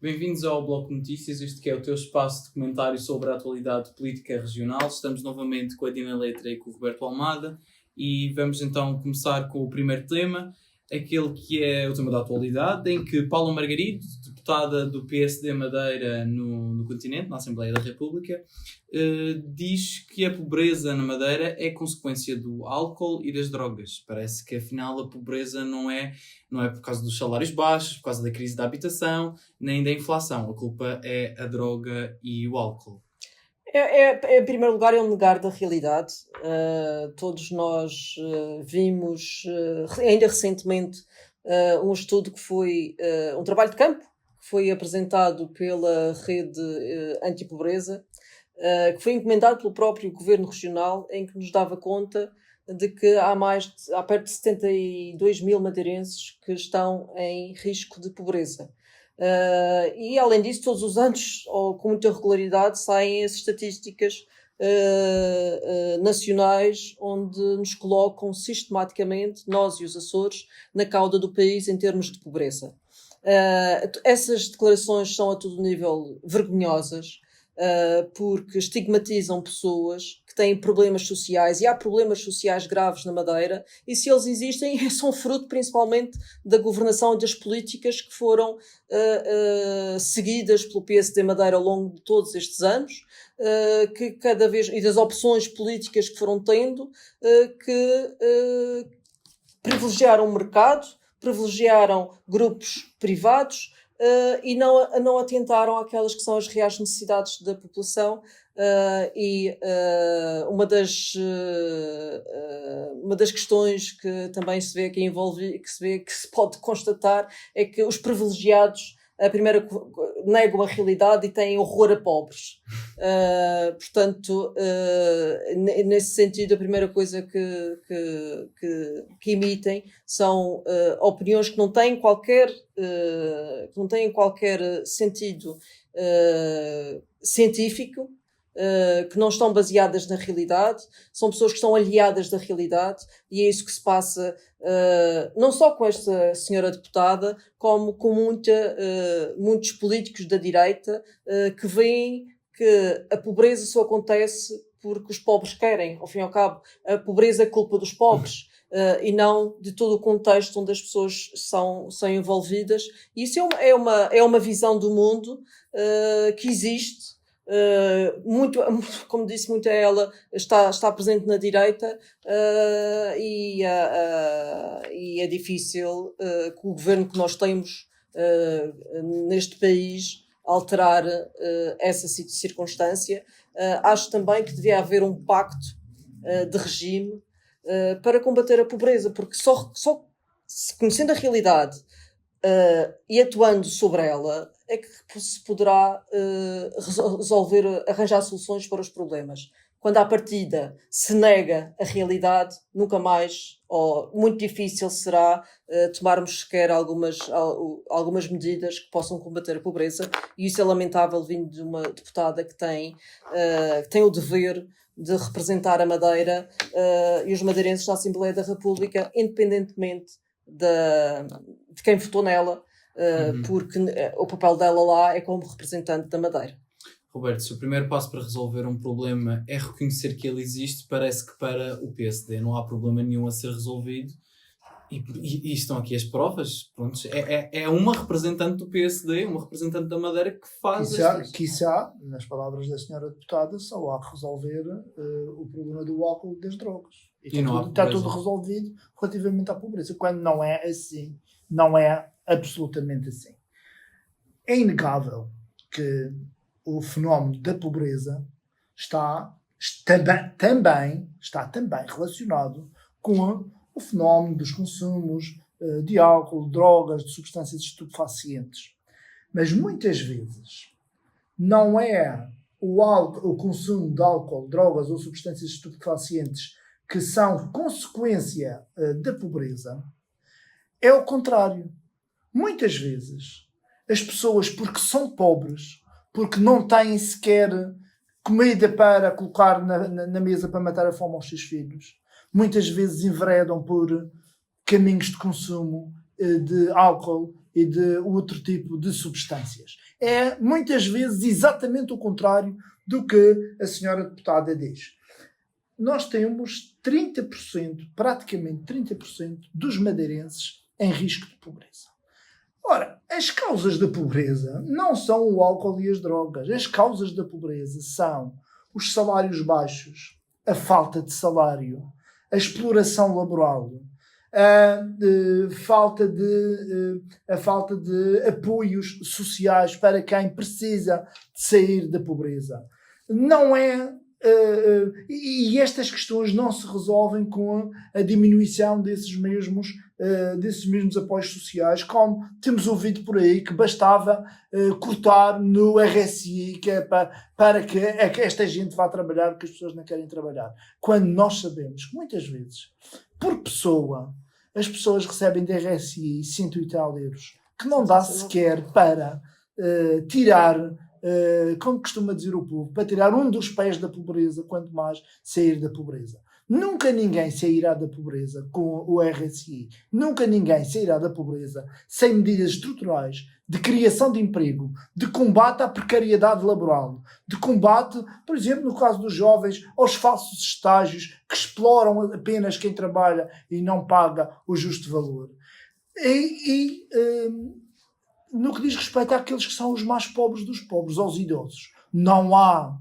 Bem-vindos ao Bloco de Notícias, este que é o teu espaço de comentário sobre a atualidade política regional. Estamos novamente com a Dina Letra e com o Roberto Almada e vamos então começar com o primeiro tema, aquele que é o tema da atualidade, em que Paula Margarido, deputada do PSD Madeira no continente, na Assembleia da República, diz que a pobreza na Madeira é consequência do álcool e das drogas. Parece que afinal a pobreza não é por causa dos salários baixos, por causa da crise da habitação, nem da inflação. A culpa é a droga e o álcool. Em primeiro lugar, é um negar da realidade. Todos nós vimos, ainda recentemente, um estudo que foi um trabalho de campo, que foi apresentado pela Rede Antipobreza, que foi encomendado pelo próprio Governo Regional, em que nos dava conta de que há perto de 72 mil madeirenses que estão em risco de pobreza. E além disso, todos os anos, ou com muita regularidade, saem as estatísticas nacionais onde nos colocam sistematicamente, nós e os Açores, na cauda do país em termos de pobreza. Essas declarações são a todo nível vergonhosas, porque estigmatizam pessoas que têm problemas sociais, e há problemas sociais graves na Madeira, e se eles existem, são fruto principalmente da governação e das políticas que foram seguidas pelo PSD Madeira ao longo de todos estes anos, que cada vez, e das opções políticas que foram tendo, que privilegiaram o mercado, privilegiaram grupos privados, e não atentaram àquelas que são as reais necessidades da população. Uma das questões que também se vê que se pode constatar é que os privilegiados negam a realidade e têm horror a pobres. Portanto, nesse sentido, a primeira coisa que emitem são opiniões que não têm qualquer sentido científico, que não estão baseadas na realidade, são pessoas que estão aliadas da realidade, e é isso que se passa não só com esta senhora deputada, como com muitos políticos da direita que veem que a pobreza só acontece porque os pobres querem. Ao fim e ao cabo, a pobreza é culpa dos pobres, e não de todo o contexto onde as pessoas são envolvidas. E isso é uma visão do mundo que existe. Muito, como disse, muito ela está presente na direita, e é difícil que o governo que nós temos neste país alterar essa circunstância. Acho também que devia haver um pacto de regime para combater a pobreza, porque só conhecendo a realidade e atuando sobre ela é que se poderá arranjar soluções para os problemas. Quando à partida se nega a realidade, nunca mais, ou muito difícil será tomarmos sequer algumas medidas que possam combater a pobreza, e isso é lamentável vindo de uma deputada que tem o dever de representar a Madeira e os madeirenses na Assembleia da República, independentemente de quem votou nela, porque o papel dela lá é como representante da Madeira. Roberto, se o primeiro passo para resolver um problema é reconhecer que ele existe, parece que para o PSD não há problema nenhum a ser resolvido, e estão aqui as provas. Pronto, é uma representante do PSD, uma representante da Madeira que faz... Quiçá, nas palavras da senhora deputada, só há que resolver o problema do álcool e das drogas. E está tudo resolvido relativamente à pobreza, quando não é assim. Não é absolutamente assim. É inegável que o fenómeno da pobreza está também relacionado com o fenómeno dos consumos de álcool, drogas, de substâncias estupefacientes. Mas muitas vezes não é o consumo de álcool, drogas ou substâncias estupefacientes que são consequência da pobreza. É o contrário. Muitas vezes as pessoas, porque são pobres, porque não têm sequer comida para colocar na mesa para matar a fome aos seus filhos, muitas vezes enveredam por caminhos de consumo de álcool e de outro tipo de substâncias. É muitas vezes exatamente o contrário do que a senhora deputada diz. Nós temos 30%, praticamente 30% dos madeirenses em risco de pobreza. Ora, as causas da pobreza não são o álcool e as drogas. As causas da pobreza são os salários baixos, a falta de salário, a exploração laboral, a falta de apoios sociais para quem precisa de sair da pobreza. Não é... e estas questões não se resolvem com a diminuição desses mesmos apoios sociais, como temos ouvido por aí que bastava cortar no RSI que é para que esta gente vá trabalhar porque as pessoas não querem trabalhar. Quando nós sabemos que muitas vezes, por pessoa, as pessoas recebem de RSI 100 e tal euros, que não dá sequer para tirar... como costuma dizer o povo, para tirar um dos pés da pobreza, quanto mais sair da pobreza. Nunca ninguém sairá da pobreza com o RSI. Nunca ninguém sairá da pobreza sem medidas estruturais de criação de emprego, de combate à precariedade laboral, de combate, por exemplo, no caso dos jovens, aos falsos estágios que exploram apenas quem trabalha e não paga o justo valor. No que diz respeito àqueles que são os mais pobres dos pobres, aos idosos. Não há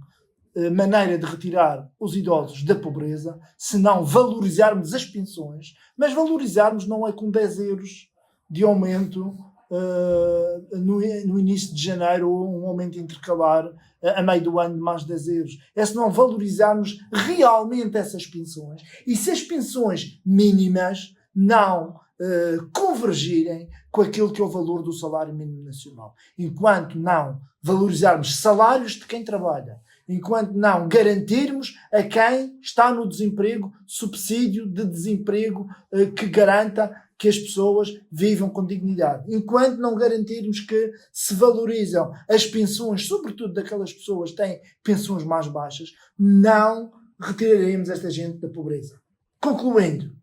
maneira de retirar os idosos da pobreza se não valorizarmos as pensões, mas valorizarmos não é com 10 euros de aumento no início de janeiro ou um aumento intercalar a meio do ano de mais 10 euros. É se não valorizarmos realmente essas pensões e se as pensões mínimas não convergirem com aquilo que é o valor do salário mínimo nacional. Enquanto não valorizarmos salários de quem trabalha, enquanto não garantirmos a quem está no desemprego subsídio de desemprego que garanta que as pessoas vivam com dignidade, enquanto não garantirmos que se valorizam as pensões, sobretudo daquelas pessoas que têm pensões mais baixas, não retiraremos esta gente da pobreza. Concluindo,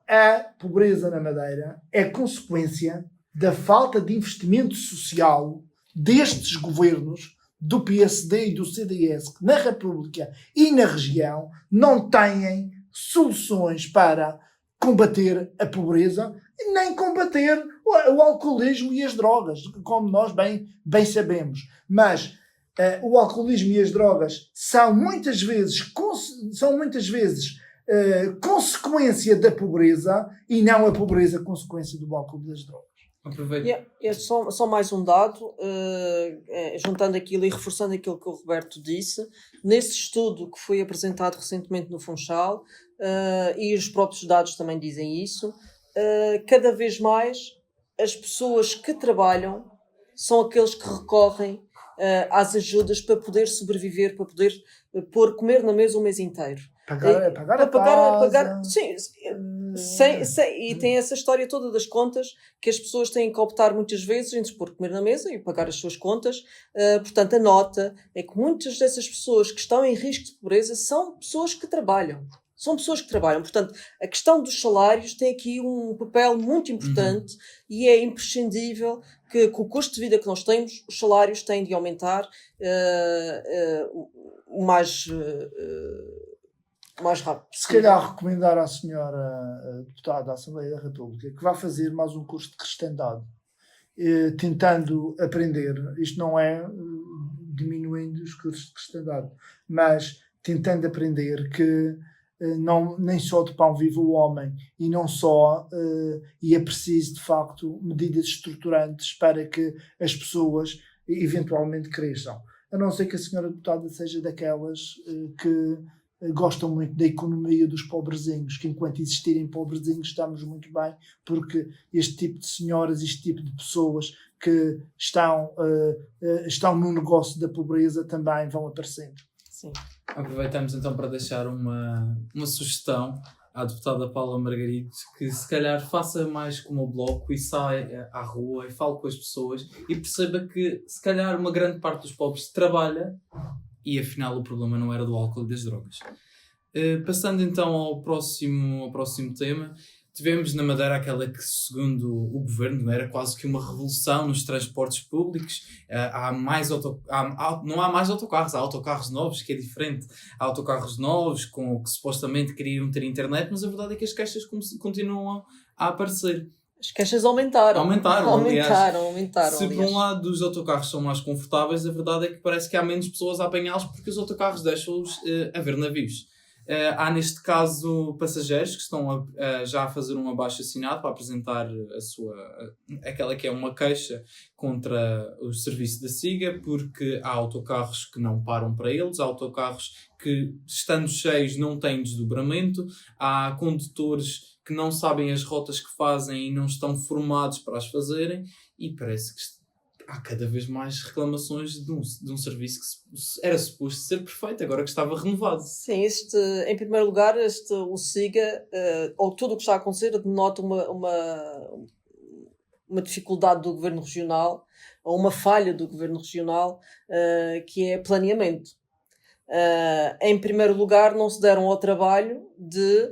a pobreza na Madeira é consequência da falta de investimento social destes governos, do PSD e do CDS, que na República e na região não têm soluções para combater a pobreza e nem combater o alcoolismo e as drogas, como nós bem sabemos. Mas o alcoolismo e as drogas são muitas vezes consequência da pobreza e não a pobreza consequência do álcool e das drogas. Só mais um dado, juntando aquilo e reforçando aquilo que o Roberto disse. Nesse estudo que foi apresentado recentemente no Funchal, e os próprios dados também dizem isso, cada vez mais as pessoas que trabalham são aqueles que recorrem às ajudas para poder sobreviver, para poder comer na mesa o mês inteiro. Pagar, sim, e tem essa história toda das contas que as pessoas têm que optar muitas vezes entre pôr comer na mesa e pagar as suas contas. Portanto, a nota é que muitas dessas pessoas que estão em risco de pobreza são pessoas que trabalham. Portanto, a questão dos salários tem aqui um papel muito importante e é imprescindível que com o custo de vida que nós temos, os salários têm de aumentar mais rápido. Se calhar recomendar à senhora deputada da Assembleia da República que vá fazer mais um curso de cristandade, tentando aprender, isto não é diminuindo os cursos de cristandade, mas tentando aprender que nem só de pão vive o homem e não só, e é preciso de facto medidas estruturantes para que as pessoas eventualmente cresçam. A não ser que a senhora deputada seja daquelas que gostam muito da economia dos pobrezinhos, que enquanto existirem pobrezinhos estamos muito bem, porque este tipo de senhoras, este tipo de pessoas que estão no negócio da pobreza também vão aparecendo. Sim. Aproveitamos então para deixar uma sugestão à deputada Paula Margarito, que se calhar faça mais como o Bloco e saia à rua e fale com as pessoas e perceba que se calhar uma grande parte dos pobres trabalha e afinal o problema não era do álcool e das drogas. Passando então ao próximo tema, tivemos na Madeira aquela que, segundo o governo, era quase que uma revolução nos transportes públicos. Não há mais autocarros, há autocarros novos, que é diferente. Há autocarros novos que supostamente queriam ter internet, mas a verdade é que as queixas continuam a aparecer. As queixas aumentaram. Aumentaram. Se aliás. por um lado os autocarros são mais confortáveis, a verdade é que parece que há menos pessoas a apanhá-los porque os autocarros deixam-os a ver navios. Há neste caso passageiros que estão já a fazer um abaixo-assinado para apresentar aquela que é uma queixa contra o serviço da SIGA, porque há autocarros que não param para eles, há autocarros que, estando cheios, não têm desdobramento, há condutores que não sabem as rotas que fazem e não estão formados para as fazerem, e parece que há cada vez mais reclamações de um serviço que era suposto ser perfeito, agora que estava renovado. Sim, em primeiro lugar, o SIGA, ou tudo o que está a acontecer, denota uma dificuldade do Governo Regional, ou uma falha do Governo Regional, que é planeamento. Em primeiro lugar, não se deram ao trabalho de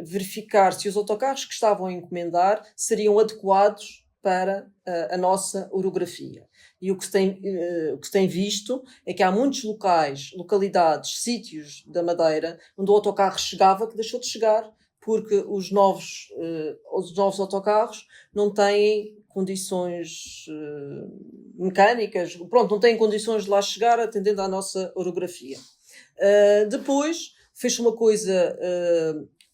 verificar se os autocarros que estavam a encomendar seriam adequados para a nossa orografia. E o que se tem visto é que há muitos localidades, sítios da Madeira, onde o autocarro chegava, que deixou de chegar, porque os novos autocarros não têm condições mecânicas, não têm condições de lá chegar, atendendo à nossa orografia. Depois, fez uma coisa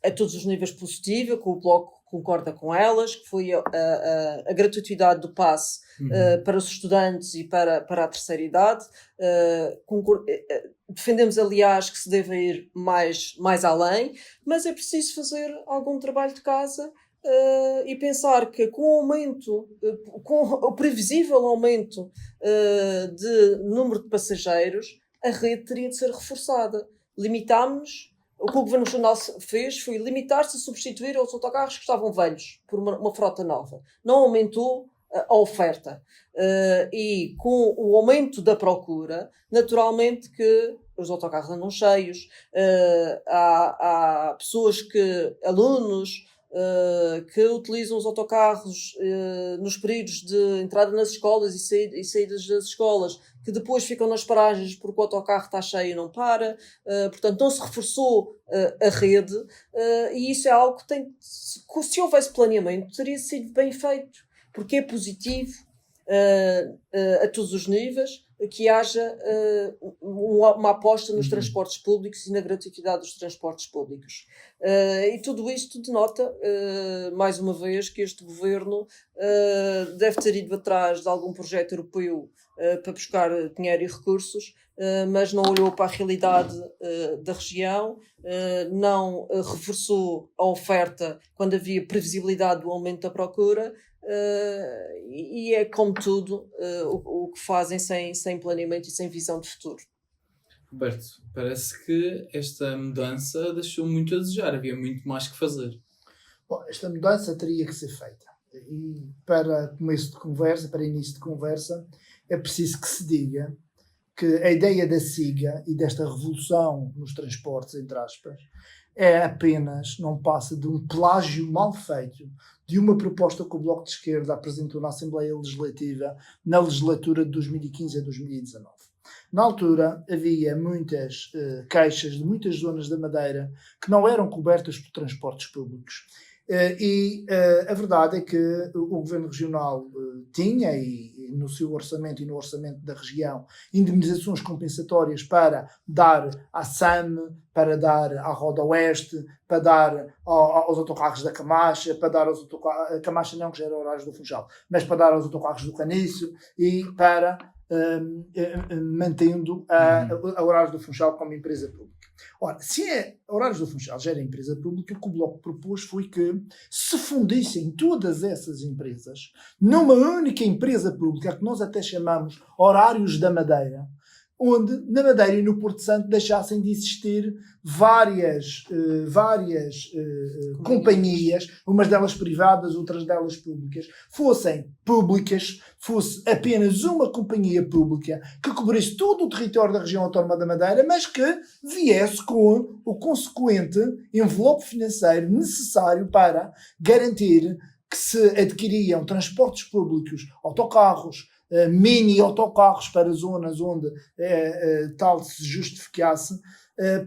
a todos os níveis positiva, que o Bloco concorda com elas, que foi a gratuidade do passe para os estudantes e para a terceira idade. Defendemos, aliás, que se deve ir mais além, mas é preciso fazer algum trabalho de casa e pensar que com o previsível aumento de número de passageiros, a rede teria de ser reforçada. Limitámos-nos. O que o Governo Regional fez foi limitar-se a substituir os autocarros que estavam velhos por uma frota nova. Não aumentou a oferta. E com o aumento da procura, naturalmente que os autocarros andam cheios. Há pessoas alunos, que utilizam os autocarros nos períodos de entrada nas escolas e saídas das escolas, que depois ficam nas paragens porque o autocarro está cheio e não para. Portanto, não se reforçou a rede, e isso é algo que se houvesse planeamento, teria sido bem feito, porque é positivo a todos os níveis que haja uma aposta nos transportes públicos e na gratuidade dos transportes públicos. E tudo isto denota, mais uma vez, que este governo deve ter ido atrás de algum projeto europeu para buscar dinheiro e recursos, mas não olhou para a realidade da região, não reforçou a oferta quando havia previsibilidade do aumento da procura, e é como tudo o que fazem sem planeamento e sem visão de futuro. Roberto, parece que esta mudança deixou muito a desejar, havia muito mais que fazer. Bom, esta mudança teria que ser feita, e para início de conversa, é preciso que se diga que a ideia da SIGA e desta revolução nos transportes, entre aspas, não passa de um plágio mal feito de uma proposta que o Bloco de Esquerda apresentou na Assembleia Legislativa na legislatura de 2015 a 2019. Na altura havia muitas queixas de muitas zonas da Madeira que não eram cobertas por transportes públicos. A verdade é que o Governo Regional tinha, e no seu orçamento e no orçamento da região, indemnizações compensatórias para dar à SAM, para dar à Roda Oeste, para dar aos autocarros da Camacha, para dar aos autocarros, a Camacha não, que já era horários do Funchal, mas para dar aos autocarros do Caniço e para mantendo a Horários do Funchal como empresa pública. Ora, se a Horários do Funchal já era empresa pública, o que o Bloco propôs foi que se fundissem todas essas empresas numa única empresa pública, que nós até chamamos Horários da Madeira, onde na Madeira e no Porto Santo deixassem de existir várias companhias, umas delas privadas, outras delas públicas, fossem públicas, fosse apenas uma companhia pública que cobrisse todo o território da região autónoma da Madeira, mas que viesse com o consequente envelope financeiro necessário para garantir que se adquiriam transportes públicos, autocarros, mini autocarros para zonas onde tal se justificasse,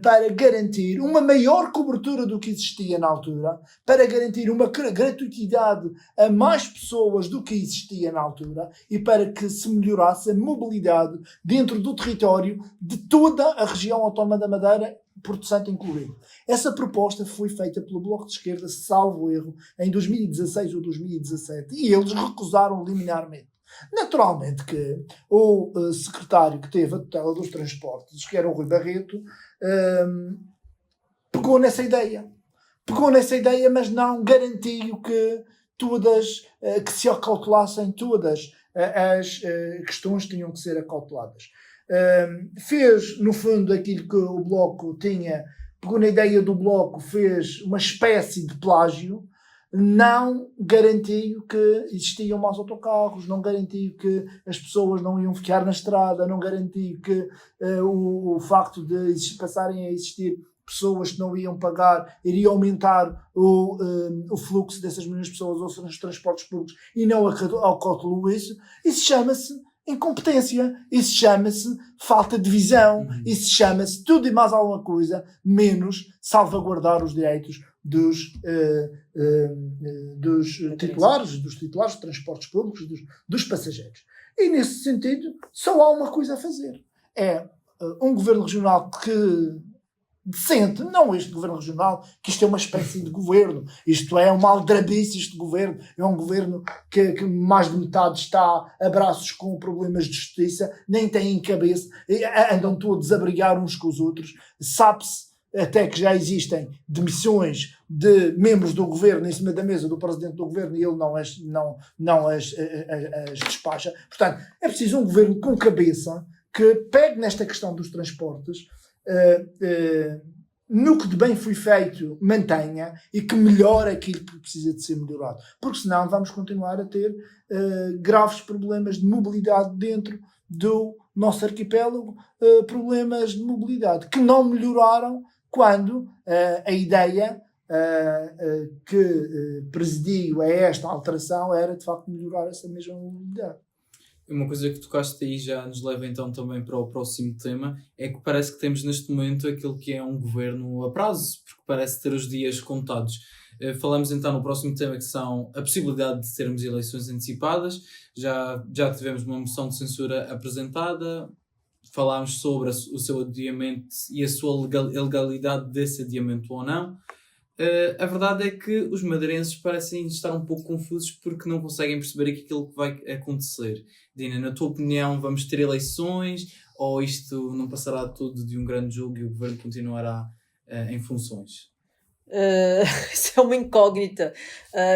para garantir uma maior cobertura do que existia na altura, para garantir uma gratuidade a mais pessoas do que existia na altura e para que se melhorasse a mobilidade dentro do território de toda a região autónoma da Madeira, Porto Santo incluído. Essa proposta foi feita pelo Bloco de Esquerda, salvo erro, em 2016 ou 2017, e eles recusaram liminarmente. Naturalmente que o secretário que teve a tutela dos transportes, que era o Rui Barreto, pegou nessa ideia, mas não garantiu que que se acautelassem todas as questões que tinham que ser acauteladas. Fez, no fundo, aquilo que o Bloco tinha, pegou na ideia do Bloco, fez uma espécie de plágio, não garantiu que existiam mais autocarros, não garantiu que as pessoas não iam ficar na estrada, não garantiu que o facto de passarem a existir pessoas que não iam pagar iria aumentar o fluxo dessas mesmas pessoas ou nos transportes públicos e não acautelou isso. Isso chama-se incompetência, isso chama-se falta de visão, isso chama-se tudo e mais alguma coisa, menos salvaguardar os direitos dos titulares de transportes públicos, dos passageiros. E nesse sentido, só há uma coisa a fazer. É um governo regional decente, não este governo regional, que isto é uma espécie de governo, isto é uma aldrabice, este governo é um governo que mais de metade está a braços com problemas de justiça, nem têm cabeça, andam todos a brigar uns com os outros, sabe-se até que já existem demissões de membros do governo em cima da mesa do presidente do governo e ele não as despacha. Portanto, é preciso um governo com cabeça que pegue nesta questão dos transportes, no que de bem foi feito mantenha e que melhore aquilo que precisa de ser melhorado, porque senão vamos continuar a ter graves problemas de mobilidade dentro do nosso arquipélago, problemas de mobilidade que não melhoraram quando a ideia que presidiu a esta alteração era de facto melhorar essa mesma mobilidade. Uma coisa que tocaste aí já nos leva então também para o próximo tema, é que parece que temos neste momento aquilo que é um governo a prazo, porque parece ter os dias contados. Falamos então no próximo tema, que são a possibilidade de termos eleições antecipadas. Já tivemos uma moção de censura apresentada, falámos sobre o seu adiamento e a sua legalidade desse adiamento ou não. A verdade é que os madeirenses parecem estar um pouco confusos porque não conseguem perceber aquilo que vai acontecer. Dina, na tua opinião, vamos ter eleições ou isto não passará tudo de um grande jogo e o governo continuará em funções? Isso é uma incógnita.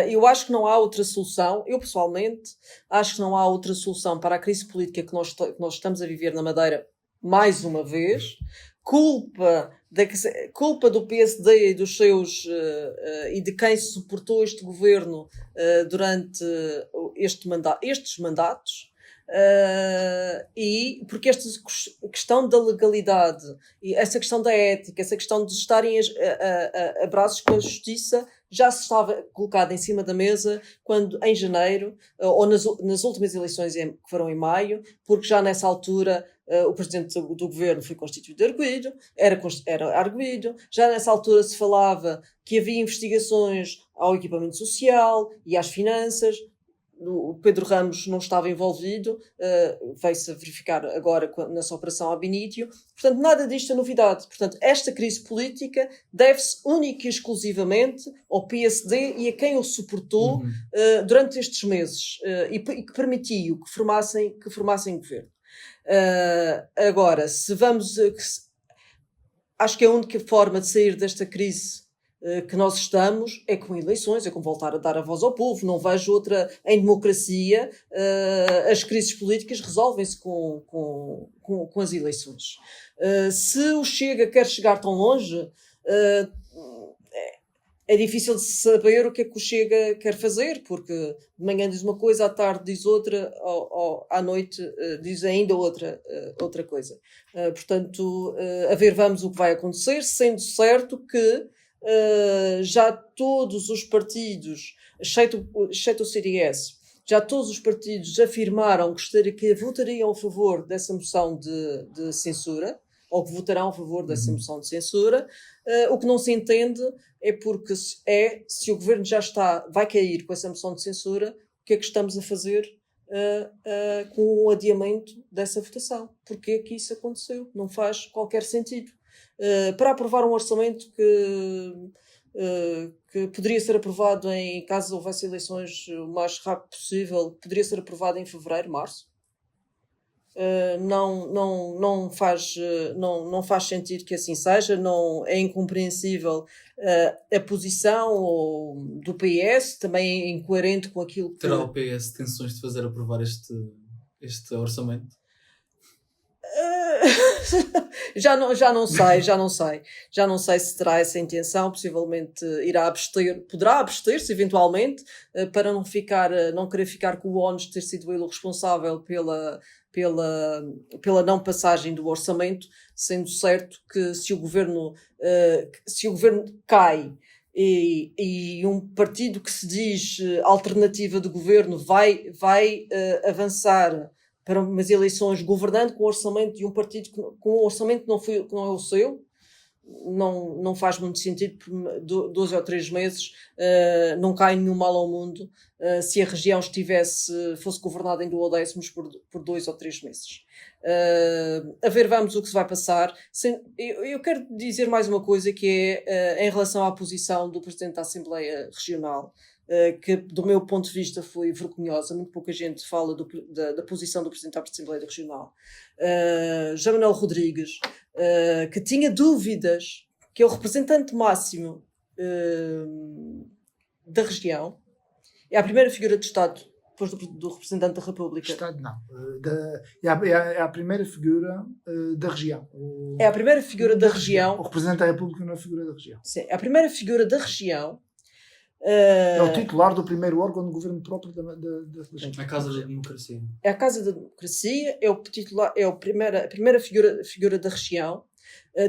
Eu acho que não há outra solução. Eu, pessoalmente, acho que não há outra solução para a crise política que nós estamos a viver na Madeira, mais uma vez. Culpa do PSD e dos seus e de quem suportou este governo durante estes mandatos. E porque esta questão da legalidade e essa questão da ética, essa questão de estarem a braços com a justiça já se estava colocada em cima da mesa quando em janeiro ou nas últimas eleições que foram em maio, porque já nessa altura o presidente do governo foi constituído arguido, era arguido, já nessa altura se falava que havia investigações ao equipamento social e às finanças. O Pedro Ramos não estava envolvido, veio-se a verificar agora nessa operação ab initio. Portanto, nada disto é novidade. Portanto, esta crise política deve-se única e exclusivamente ao PSD e a quem o suportou durante estes meses e que permitiu que formassem governo. Agora, acho que a única forma de sair desta crise que nós estamos é com eleições, é com voltar a dar a voz ao povo. Não vejo outra. Em democracia, as crises políticas resolvem-se com as eleições. Se o Chega quer chegar tão longe, é difícil de saber o que é que o Chega quer fazer, porque de manhã diz uma coisa, à tarde diz outra, à noite diz ainda outra coisa. Portanto, a ver, vamos o que vai acontecer, sendo certo que já todos os partidos, exceto o CDS, já todos os partidos afirmaram que votariam a favor dessa moção de censura, ou que votarão a favor dessa moção de censura. O que não se entende é porque se o governo já vai cair com essa moção de censura, o que é que estamos a fazer com o adiamento dessa votação? Porque é que isso aconteceu? Não faz qualquer sentido. Para aprovar um orçamento que poderia ser aprovado em caso houvesse eleições o mais rápido possível, poderia ser aprovado em fevereiro, março. Não faz sentido que assim seja, não é incompreensível a posição do PS, também é incoerente com aquilo que... Terá o PS tensões de fazer aprovar este orçamento? Já não sei se terá essa intenção. Possivelmente poderá abster-se eventualmente, para não querer ficar com o ónus de ter sido ele o responsável pela não passagem do orçamento, sendo certo que se o governo cai e um partido que se diz alternativa de governo vai avançar para umas eleições governando com o orçamento de um partido com um orçamento que não é o seu, não faz muito sentido. Por 2 ou 3 meses não cai nenhum mal ao mundo se a região fosse governada em duodécimos por 2 ou 3 meses. A ver, vamos o que se vai passar. Eu quero dizer mais uma coisa, que é em relação à posição do Presidente da Assembleia Regional, que do meu ponto de vista foi vergonhosa. Muito pouca gente fala da posição do Presidente da Assembleia Regional. José Manuel Rodrigues, que tinha dúvidas, que é o representante máximo da região, é a primeira figura de Estado depois do representante da República. Estado não. É a primeira figura da região. É a primeira figura da região. O representante da República não é a figura da região. Sim, é a primeira figura da região. É o titular do primeiro órgão de governo próprio da região. A Casa da Democracia. É a Casa da Democracia, é o titular, é a primeira figura da região.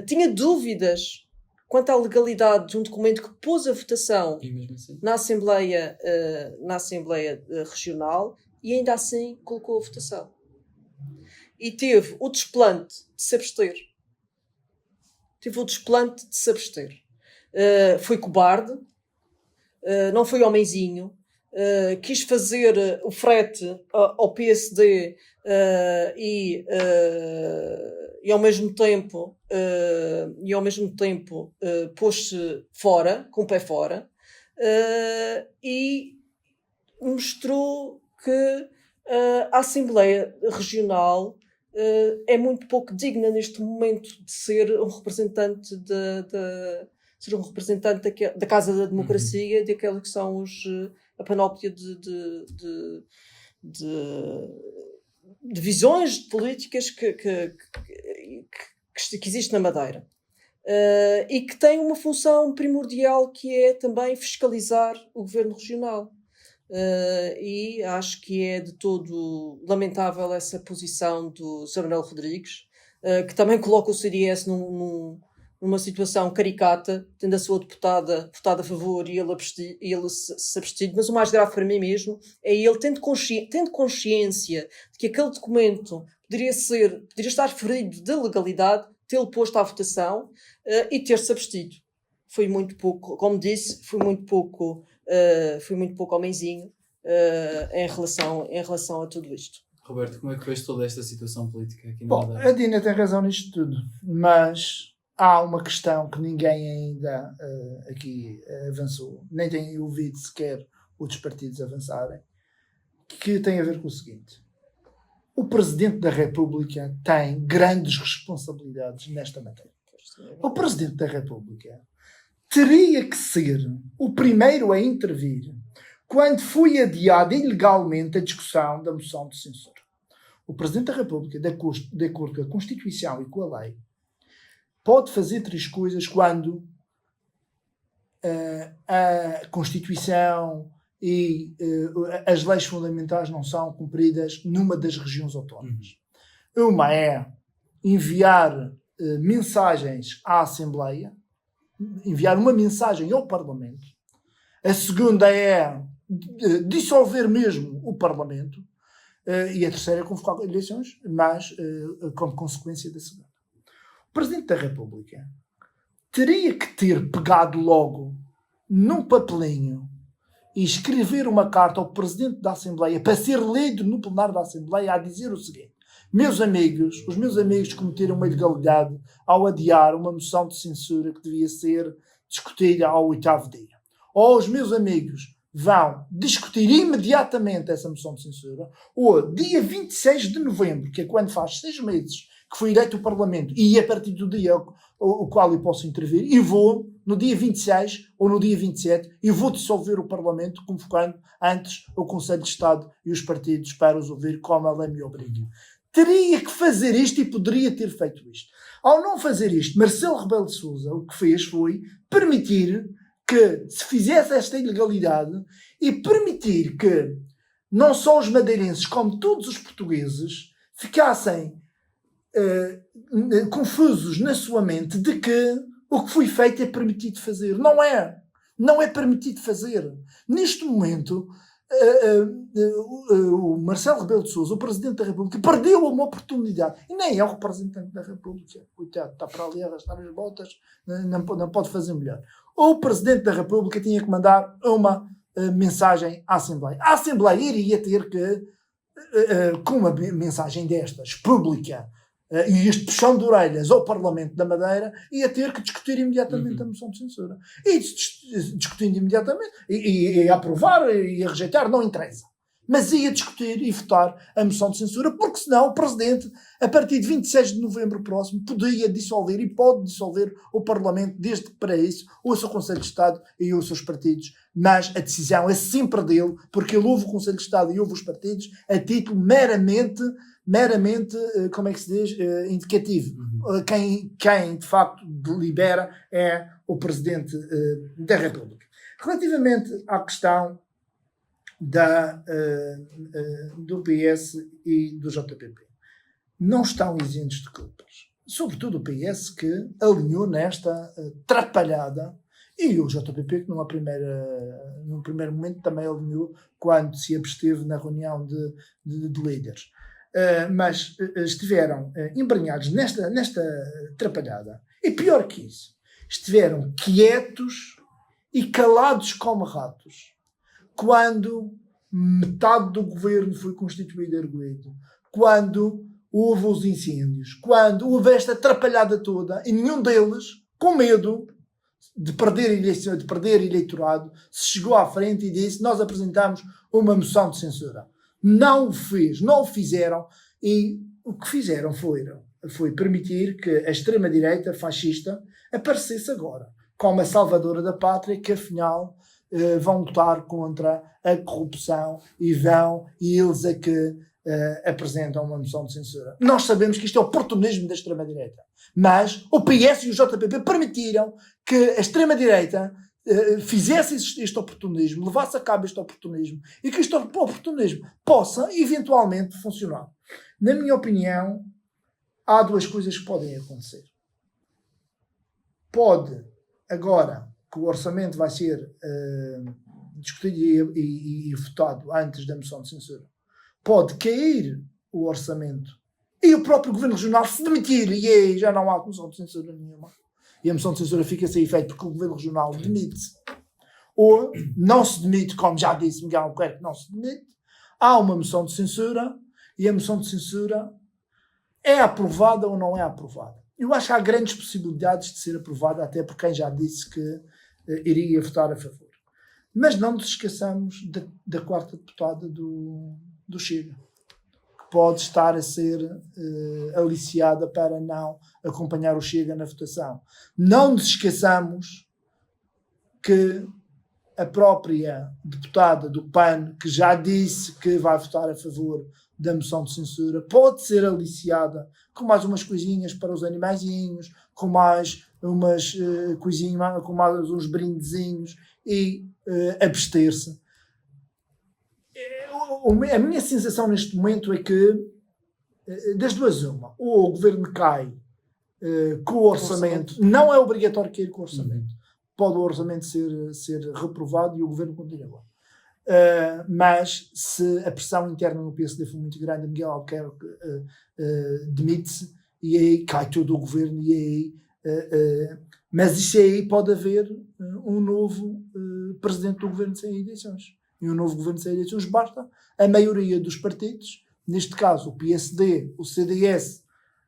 Tinha dúvidas quanto à legalidade de um documento que pôs a votação assim, na Assembleia Regional, e ainda assim colocou a votação. E teve o desplante de se abster. Foi cobarde. Não foi homenzinho, quis fazer o frete ao PSD e ao mesmo tempo pôs-se fora, com o pé fora, e mostrou que a Assembleia Regional é muito pouco digna neste momento de ser um representante da Casa da Democracia, daqueles que são a panóplia de visões políticas que existe na Madeira. E que tem uma função primordial, que é também fiscalizar o governo regional. E acho que é de todo lamentável essa posição do José Manuel Rodrigues, que também coloca o CDS numa situação caricata, tendo a sua deputada votado a favor e ele se abstido. Mas o mais grave para mim mesmo é ele tendo consciência de que aquele documento poderia estar ferido de legalidade, tê-lo posto à votação e ter-se abstido. Foi muito pouco, como disse, foi muito pouco homenzinho em relação a tudo isto. Roberto, como é que vês toda esta situação política aqui na Bom, Madeira? a Dina tem razão nisto tudo, mas há uma questão que ninguém ainda aqui avançou, nem tem ouvido sequer outros partidos avançarem, que tem a ver com o seguinte: o Presidente da República tem grandes responsabilidades nesta matéria. O Presidente da República teria que ser o primeiro a intervir quando foi adiada ilegalmente a discussão da moção de censura. O Presidente da República, de acordo com a Constituição e com a lei, pode fazer 3 coisas quando a Constituição e as leis fundamentais não são cumpridas numa das regiões autónomas. Uma é enviar mensagens à Assembleia, enviar uma mensagem ao Parlamento. A segunda é dissolver mesmo o Parlamento. E a terceira é convocar eleições, mas como consequência da segunda. O Presidente da República teria que ter pegado logo num papelinho e escrever uma carta ao Presidente da Assembleia para ser lido no plenário da Assembleia a dizer o seguinte: os meus amigos cometeram uma ilegalidade ao adiar uma moção de censura que devia ser discutida ao 8º dia. Ou os meus amigos vão discutir imediatamente essa moção de censura, ou dia 26 de novembro, que é quando faz 6 meses que foi eleito o Parlamento, e a partir do dia o qual eu posso intervir, e vou, no dia 26 ou no dia 27, e vou dissolver o Parlamento, convocando antes o Conselho de Estado e os partidos para os ouvir, como a lei me obriga. Teria que fazer isto e poderia ter feito isto. Ao não fazer isto, Marcelo Rebelo de Sousa o que fez foi permitir que se fizesse esta ilegalidade e permitir que não só os madeirenses, como todos os portugueses, ficassem confusos na sua mente de que o que foi feito é permitido fazer. Não é. Não é permitido fazer. Neste momento, o Marcelo Rebelo de Sousa, o Presidente da República, perdeu uma oportunidade. E nem é o representante da República. Coitado, está para ali a arrastar as botas, não pode fazer melhor. O Presidente da República tinha que mandar uma mensagem à Assembleia. A Assembleia iria ter que, com uma mensagem destas, pública, e este puxão de orelhas ao Parlamento da Madeira, ia ter que discutir imediatamente a moção de censura. E discutindo imediatamente, e aprovar e a rejeitar, não interessa. Mas ia discutir e votar a moção de censura, porque senão o Presidente, a partir de 26 de novembro próximo, podia dissolver e pode dissolver o Parlamento, desde que para isso ouça o Conselho de Estado e ouça os partidos. Mas a decisão é sempre dele, porque ele ouve o Conselho de Estado e ouve os partidos a título meramente, como é que se diz, indicativo. Quem de facto delibera é o Presidente da República. Relativamente à questão do PS e do JPP, não estão isentos de culpas. Sobretudo o PS, que alinhou nesta trapalhada, e o JPP, que num primeiro momento também alinhou quando se absteve na reunião de líderes. Mas estiveram embrenhados nesta trapalhada. E pior que isso, estiveram quietos e calados como ratos quando metade do governo foi constituído arguido, quando houve os incêndios, quando houve esta atrapalhada toda, e nenhum deles, com medo de perder eleitorado, se chegou à frente e disse: nós apresentamos uma moção de censura. Não o fizeram, e o que fizeram foi permitir que a extrema-direita fascista aparecesse agora, como a salvadora da pátria, que afinal vão lutar contra a corrupção e eles é que apresentam uma moção de censura. Nós sabemos que isto é oportunismo da extrema-direita, mas o PS e o JPP permitiram que a extrema-direita fizesse este oportunismo, levasse a cabo este oportunismo, e que este oportunismo possa eventualmente funcionar. Na minha opinião, há 2 coisas que podem acontecer. Pode, agora que o orçamento vai ser discutido e votado antes da moção de censura, pode cair o orçamento e o próprio Governo Regional se demitir, e aí já não há moção de censura nenhuma. E a moção de censura fica sem efeito porque o Governo Regional demite-se. Ou não se demite, como já disse Miguel Albuquerque, não se demite. Há uma moção de censura e a moção de censura é aprovada ou não é aprovada. Eu acho que há grandes possibilidades de ser aprovada, até por quem já disse que iria votar a favor. Mas não nos esqueçamos da 4ª deputada do Chega, que pode estar a ser aliciada para não acompanhar o Chega na votação. Não nos esqueçamos que a própria deputada do PAN, que já disse que vai votar a favor da moção de censura, pode ser aliciada com mais umas coisinhas para os animaizinhos, com mais umas coisinhas, com mais uns brindezinhos e abster-se. A minha sensação neste momento é que, das duas uma, ou o governo cai com o orçamento, não é obrigatório cair com o orçamento, pode o orçamento ser reprovado e o governo continua. Mas se a pressão interna no PSD for muito grande, Miguel Albuquerque demite-se e aí cai todo o governo e aí mas isso aí pode haver um novo presidente do governo sem eleições. E um novo governo sem eleições basta a maioria dos partidos, neste caso o PSD, o CDS,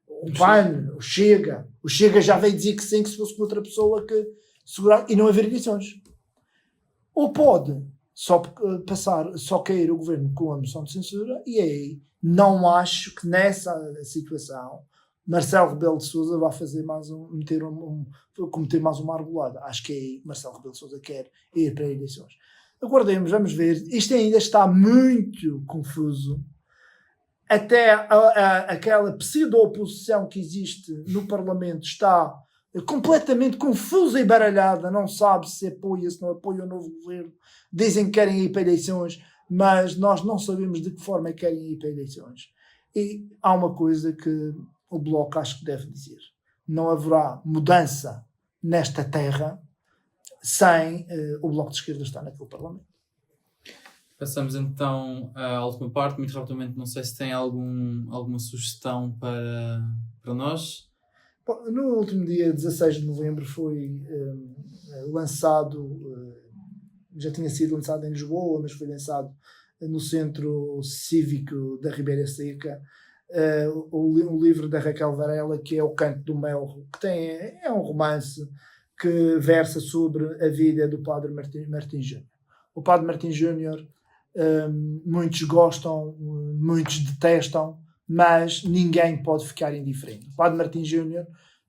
o PAN, o Chega já veio dizer que sim, que se fosse com outra pessoa que segurar e não haver eleições. Ou pode só cair o governo com a moção de censura e aí não acho que nessa situação Marcelo Rebelo de Sousa vai fazer cometer mais uma argolada. Acho que aí Marcelo Rebelo de Sousa quer ir para eleições. Aguardemos, vamos ver. Isto ainda está muito confuso. Até aquela pseudo-oposição que existe no Parlamento está completamente confusa e baralhada. Não sabe se apoia, se não apoia o novo governo. Dizem que querem ir para eleições, mas nós não sabemos de que forma querem ir para eleições. E há uma coisa que o Bloco acho que deve dizer. Não haverá mudança nesta terra sem o Bloco de Esquerda estar naquele Parlamento. Passamos então à última parte, muito rapidamente, não sei se tem alguma sugestão para nós. Bom, no último dia 16 de novembro foi lançado, já tinha sido lançado em Lisboa, mas foi lançado no Centro Cívico da Ribeira Seca, o livro da Raquel Varela, que é O Canto do Mel, que é um romance que versa sobre a vida do Padre Martim Júnior. O Padre Martim Júnior, muitos gostam, muitos detestam, mas ninguém pode ficar indiferente. O Padre Martim Júnior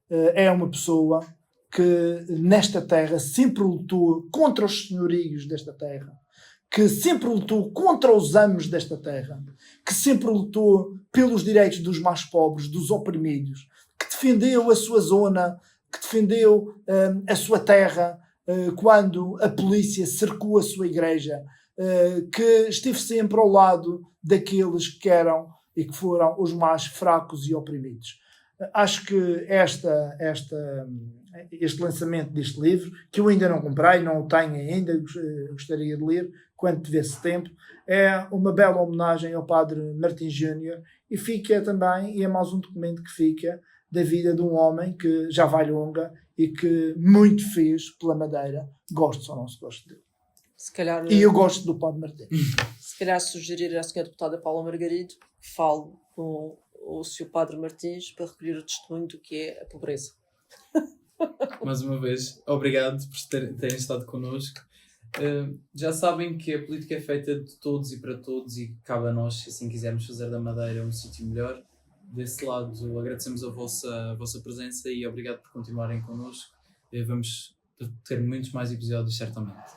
é uma pessoa que nesta terra sempre lutou contra os senhorios desta terra, que sempre lutou contra os amos desta terra, que sempre lutou pelos direitos dos mais pobres, dos oprimidos, que defendeu a sua zona, que defendeu a sua terra quando a polícia cercou a sua igreja, que esteve sempre ao lado daqueles que eram e que foram os mais fracos e oprimidos. Acho que este lançamento deste livro, que eu ainda não comprei, não o tenho ainda, gostaria de ler quando tivesse tempo, é uma bela homenagem ao Padre Martim Júnior e fica também, e é mais um documento que fica da vida de um homem que já vai longa e que muito fez pela Madeira, gosto ou não se gosta dele. Se calhar, e eu gosto do Padre Martim. Se calhar sugerir à senhora deputada Paula Margarido que fale com o Sr. Padre Martins para recolher o testemunho do que é a pobreza. Mais uma vez, obrigado por terem estado connosco. Já sabem que a política é feita de todos e para todos e cabe a nós, se assim quisermos, fazer da Madeira um sítio melhor. Desse lado, agradecemos a vossa presença e obrigado por continuarem connosco. Vamos ter muitos mais episódios, certamente.